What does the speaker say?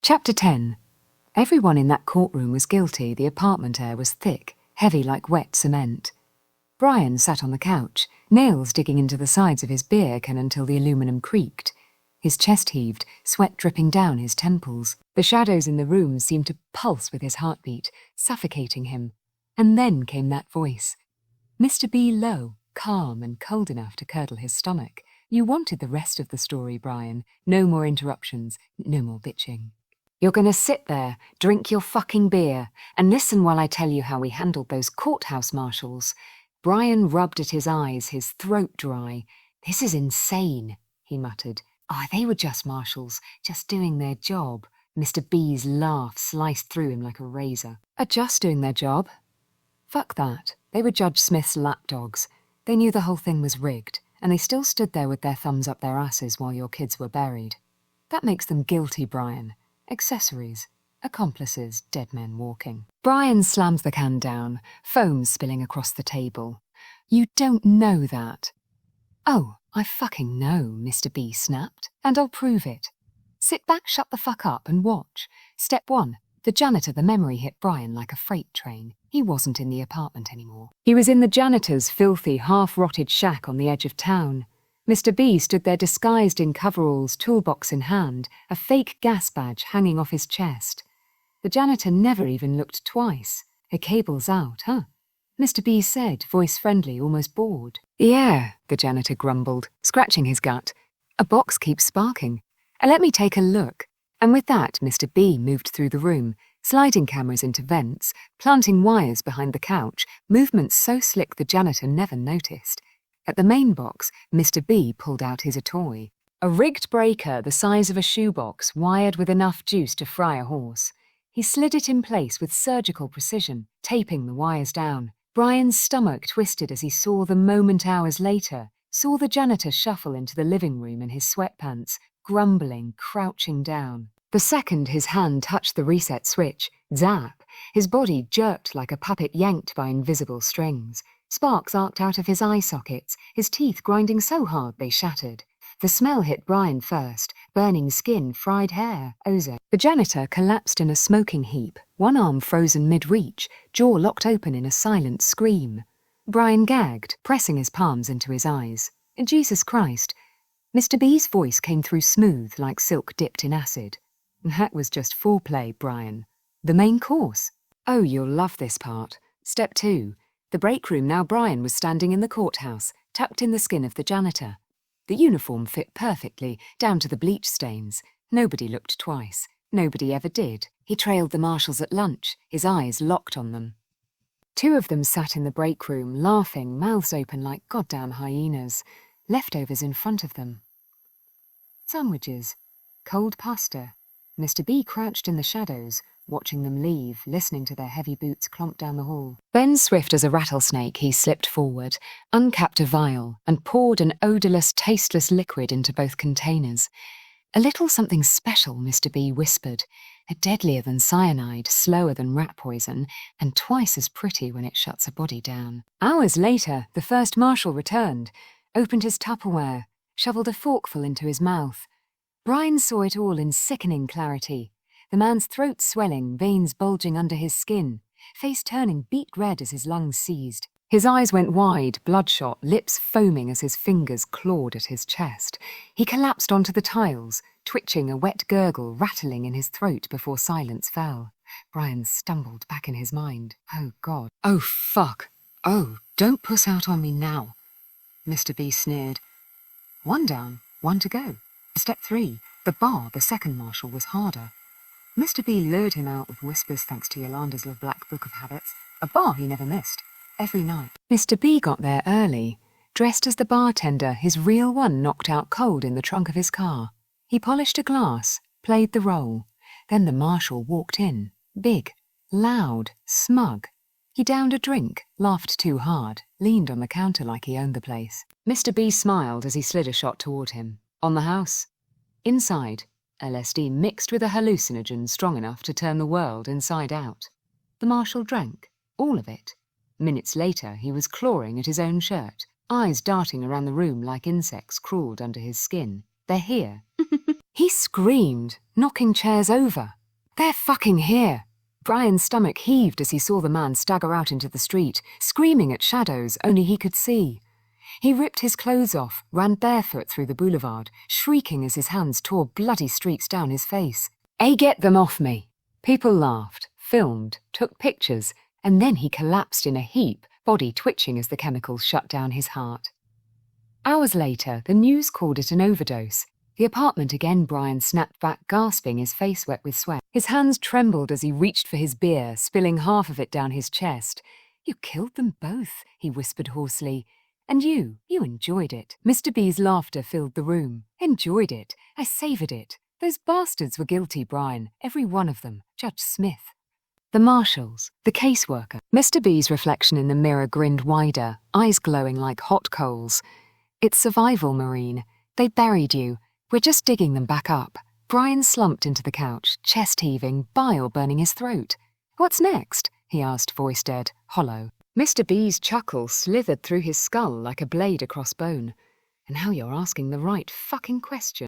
Chapter 10. Everyone in that courtroom was guilty. The apartment air was thick, heavy like wet cement. Brian sat on the couch, nails digging into the sides of his beer can until the aluminum creaked. His chest heaved, sweat dripping down his temples. The shadows in the room seemed to pulse with his heartbeat, suffocating him. And then came that voice. Mr. B. low, calm and cold enough to curdle his stomach. You wanted the rest of the story, Brian. No more interruptions, no more bitching. You're going to sit there, drink your fucking beer, and listen while I tell you how we handled those courthouse marshals. Brian rubbed at his eyes, his throat dry. This is insane, he muttered. Oh, they were just marshals, just doing their job. Mr. B's laugh sliced through him like a razor. Just doing their job? Fuck that. They were Judge Smith's lapdogs. They knew the whole thing was rigged, and they still stood there with their thumbs up their asses while your kids were buried. That makes them guilty, Brian. Accessories, accomplices, dead men walking. Brian slammed the can down, foam spilling across the table. You don't know that. Oh, I fucking know, Mr. B snapped, and I'll prove it. Sit back, shut the fuck up, and watch. Step 1. The janitor, the memory hit Brian like a freight train. He wasn't in the apartment anymore. He was in the janitor's filthy, half-rotted shack on the edge of town. Mr. B stood there disguised in coveralls, toolbox in hand, a fake gas badge hanging off his chest. The janitor never even looked twice. Her cable's out, huh? Mr. B said, voice friendly, almost bored. Yeah, the janitor grumbled, scratching his gut. A box keeps sparking. Let me take a look. And with that, Mr. B moved through the room, sliding cameras into vents, planting wires behind the couch, movements so slick the janitor never noticed. At the main box, Mr. B pulled out his toy. A rigged breaker the size of a shoebox, wired with enough juice to fry a horse. He slid it in place with surgical precision, taping the wires down. Brian's stomach twisted as he saw the moment hours later, saw the janitor shuffle into the living room in his sweatpants, grumbling, crouching down. The second his hand touched the reset switch, zap, his body jerked like a puppet yanked by invisible strings. Sparks arced out of his eye sockets, his teeth grinding so hard they shattered. The smell hit Brian first, burning skin, fried hair, ozone. The janitor collapsed in a smoking heap, one arm frozen mid-reach, jaw locked open in a silent scream. Brian gagged, pressing his palms into his eyes. Jesus Christ. Mr. B's voice came through smooth like silk dipped in acid. That was just foreplay, Brian. The main course. Oh, you'll love this part. Step 2. The break room. Now Brian was standing in the courthouse, tucked in the skin of the janitor. The uniform fit perfectly, down to the bleach stains. Nobody looked twice. Nobody ever did. He trailed the marshals at lunch, his eyes locked on them. 2 of them sat in the break room, laughing, mouths open like goddamn hyenas. Leftovers in front of them. Sandwiches. Cold pasta. Mr. B crouched in the shadows, watching them leave, listening to their heavy boots clomp down the hall. Then swift as a rattlesnake, he slipped forward, uncapped a vial, and poured an odorless, tasteless liquid into both containers. A little something special, Mr. B whispered. Deadlier than cyanide, slower than rat poison, and twice as pretty when it shuts a body down. Hours later, the first marshal returned, opened his Tupperware, shoveled a forkful into his mouth. Brian saw it all in sickening clarity. The man's throat swelling, veins bulging under his skin, face turning beet red as his lungs seized. His eyes went wide, bloodshot, lips foaming as his fingers clawed at his chest. He collapsed onto the tiles, twitching, a wet gurgle rattling in his throat before silence fell. Brian stumbled back in his mind. Oh, God. Oh, fuck. Oh, don't puss out on me now. Mr. B sneered. 1 down, 1 to go. Step 3. The bar, the second marshal, was harder. Mr. B lured him out with whispers thanks to Yolanda's little black book of habits. A bar he never missed. Every night. Mr. B got there early, dressed as the bartender, his real one knocked out cold in the trunk of his car. He polished a glass, played the role. Then the marshal walked in, big, loud, smug. He downed a drink, laughed too hard, leaned on the counter like he owned the place. Mr. B smiled as he slid a shot toward him. On the house. Inside, LSD mixed with a hallucinogen strong enough to turn the world inside out. The marshal drank, all of it. Minutes later, he was clawing at his own shirt, eyes darting around the room like insects crawled under his skin. They're here. He screamed, knocking chairs over. "They're fucking here!" Brian's stomach heaved as he saw the man stagger out into the street, screaming at shadows only he could see. He ripped his clothes off, ran barefoot through the boulevard, shrieking as his hands tore bloody streaks down his face. Get them off me!" People laughed, filmed, took pictures, and then he collapsed in a heap, body twitching as the chemicals shut down his heart. Hours later, the news called it an overdose. The apartment again, Brian snapped back, gasping, his face wet with sweat. His hands trembled as he reached for his beer, spilling half of it down his chest. "You killed them both," he whispered hoarsely. "And you enjoyed it." Mr. B's laughter filled the room. "Enjoyed it? I savoured it. Those bastards were guilty, Brian, every one of them. Judge Smith. The marshals, the caseworker." Mr. B's reflection in the mirror grinned wider, eyes glowing like hot coals. "It's survival, Marine. They buried you. We're just digging them back up." Brian slumped into the couch, chest heaving, bile burning his throat. "What's next?" he asked, voice dead, hollow. Mr. B's chuckle slithered through his skull like a blade across bone. "And now you're asking the right fucking question."